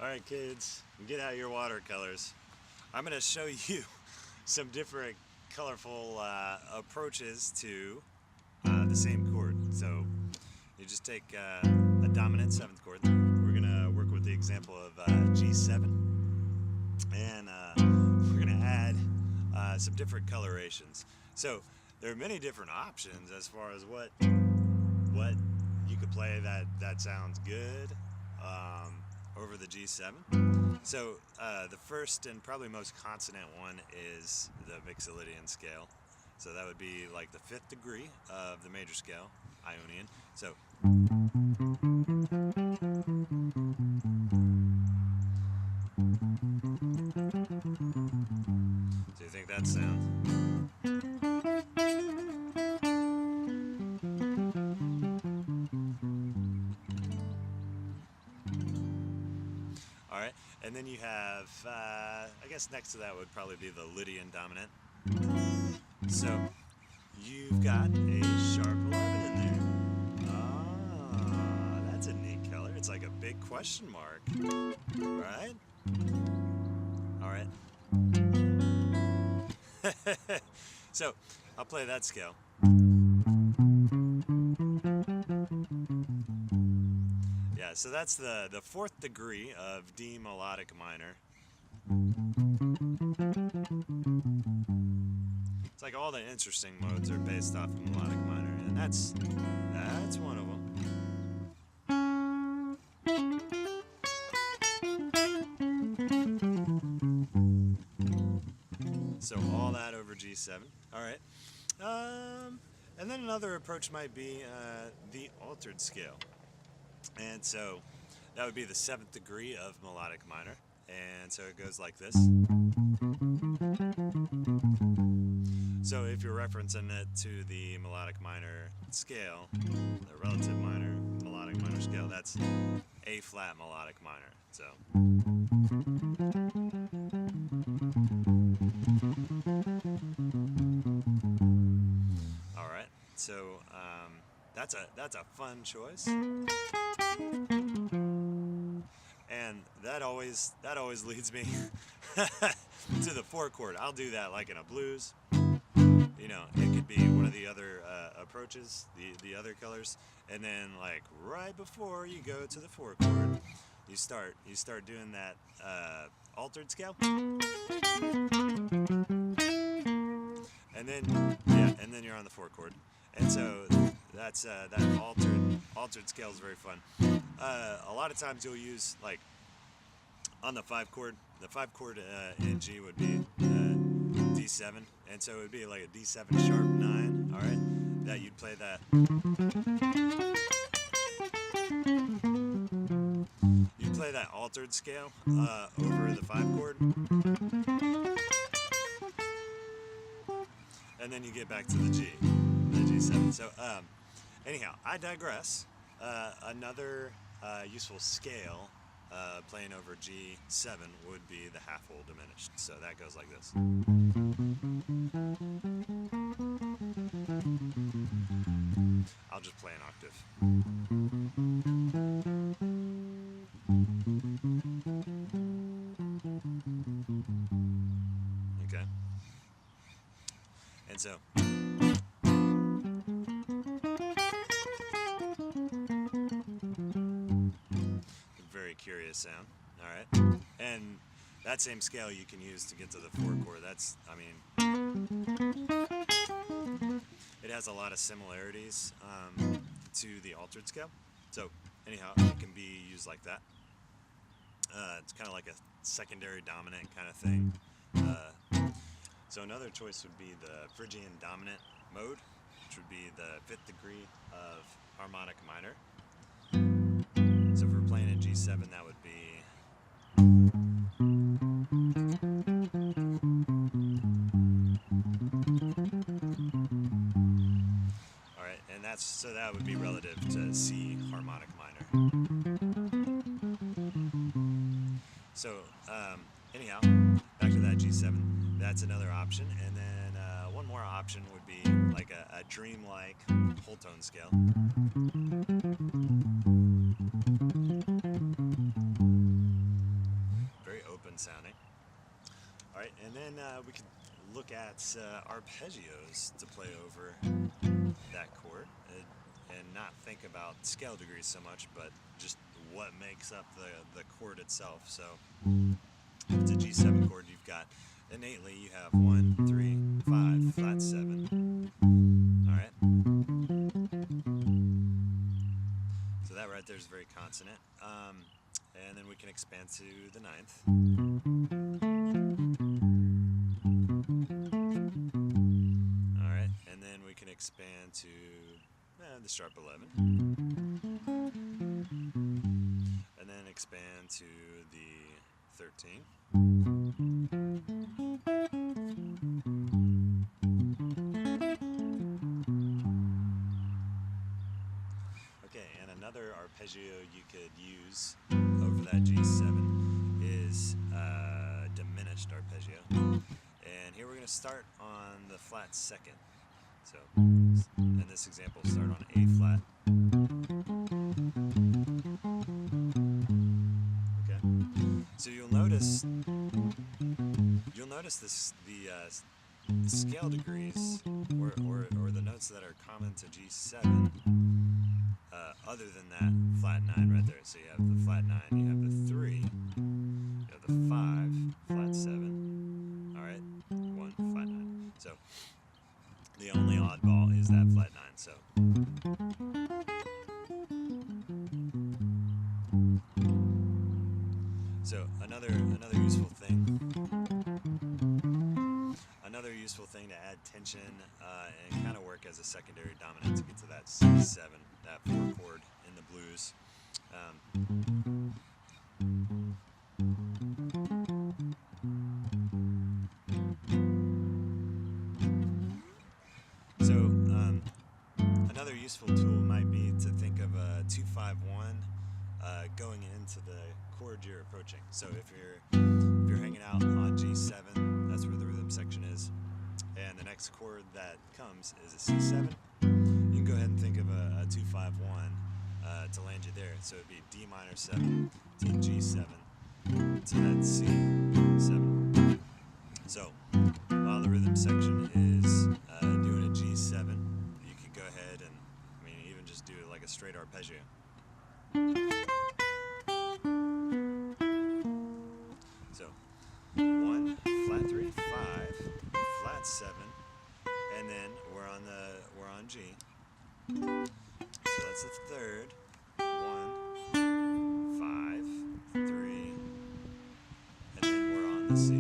Alright kids, get out your watercolors. I'm going to show you some different colorful approaches to the same chord. So you just take a dominant 7th chord. We're going to work with the example of G7, and we're going to add some different colorations. So there are many different options as far as what you could play that sounds good over the G7. So the first and probably most consonant one is the Mixolydian scale. So that would be like the 5th degree of the major scale, Ionian. So do you think that sounds? Alright, and then you have, I guess next to that would probably be the Lydian Dominant. So, you've got a sharp 11 in there. Ah, that's a neat color. It's like a big question mark, right? Alright. So, I'll play that scale. Yeah, so that's the 4th degree of D melodic minor. It's like all the interesting modes are based off of melodic minor, and that's one of them. So all that over G7. All right. And then another approach might be the altered scale. And so that would be the 7th degree of melodic minor. And so it goes like this. So if you're referencing it to the melodic minor scale, the relative minor melodic minor scale, that's A flat melodic minor. So all right. So that's a fun choice. And that always leads me to the 4 chord. I'll do that like in a blues. You know, it could be one of the other approaches, the other colors, and then like right before you go to the 4 chord, you start doing that altered scale, and then you're on the 4 chord, and so that's that altered scale is very fun. A lot of times you'll use like on the 5 chord. The 5 chord in G would be D7, and so it would be like a D7 sharp 9. All right, that you'd play that. You'd play that altered scale over the 5 chord, and then you get back to the G7. So anyhow, I digress. Another useful scale playing over G7 would be the half whole diminished. So that goes like this. I'll just play an octave. Okay. And so curious sound. All right, and that same scale you can use to get to the 4 chord. That's, I mean, it has a lot of similarities to the altered scale. So anyhow, it can be used like that. It's kind of like a secondary dominant kind of thing. So another choice would be the Phrygian dominant mode, which would be the 5th degree of harmonic minor. So if we're playing a G7, that would be all right, and that would be relative to C harmonic minor. So anyhow, back to that G7. That's another option, and then one more option would be like a dreamlike whole tone scale. sounding. All right, and then we could look at arpeggios to play over that chord, and not think about scale degrees so much, but just what makes up the chord itself. So if it's a G7 chord, you've got innately you have 1, 3, 5, flat 7. All right. So that right there is very consonant. And then we can expand to the 9th. All right, and then we can expand to the sharp 11. And then expand to the 13. Okay, and another arpeggio you could use over that G7 is Diminished Arpeggio. And here we're going to start on the flat 2nd. So, in this example, start on A flat. Okay. So you'll notice this the scale degrees or the notes that are common to G7. Other than that flat 9 right there. So you have the flat 9, you have the 3, you have the 5, flat 7, alright, 1, flat 9. So the only oddball is that flat 9. So another useful thing to add tension and kind of work as a secondary dominant to get to that C7, that 4 chord in the blues. Another useful tool might be to think of a 2-5-1 going into the chord you're approaching. So if you're hanging out on G7, that's where the rhythm section is, and the next chord that comes is a C7. You can go ahead and think of a 2-5-1 to land you there. So it'd be D minor 7 to G7 to that C7. So while the rhythm section is doing a G7, you could go ahead and even just do it like a straight arpeggio. So 1, flat 3, 5, flat 7, and then we're on G. So that's the 3rd. 1, 5, 3, and then we're on the C.